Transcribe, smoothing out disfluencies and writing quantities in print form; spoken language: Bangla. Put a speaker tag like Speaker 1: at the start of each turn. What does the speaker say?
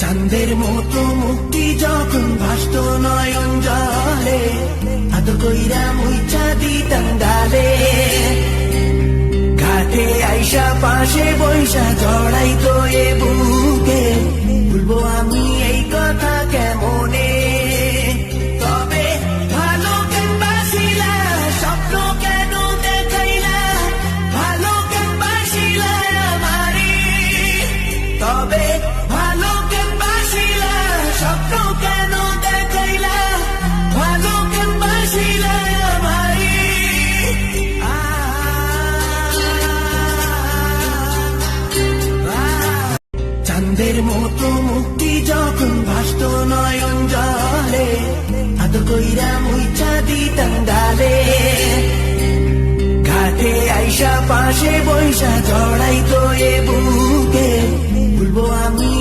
Speaker 1: চাঁদের মতো মুক্তি যখন ভাসত নয়ন জলে, আদর কইরা মুইচা দিতাম গালে। ঘাটে আইসা পাশে বৈশা জড়াইতো এ বুকে, বলবো আমি এই কথা কেমনে। তবে ভালো কেন বাসিলা, স্বপ্ন কেন দেখাইলা, ভালো কেন বাসিলা আমারে। তবে ভালো কেন বাসিলা, স্বপ্ন কেন দেখাইলা, ভালো কেন বাসিলা আমারে। চাঁদের মতো মুক্তি যখন ভাসত নয়ন জলে, আদর কইরা মুইচা দিতাম গালে। ঘাটে আইসা পাশে বৈশা জড়াইতো এ বুকে, বলবো আমি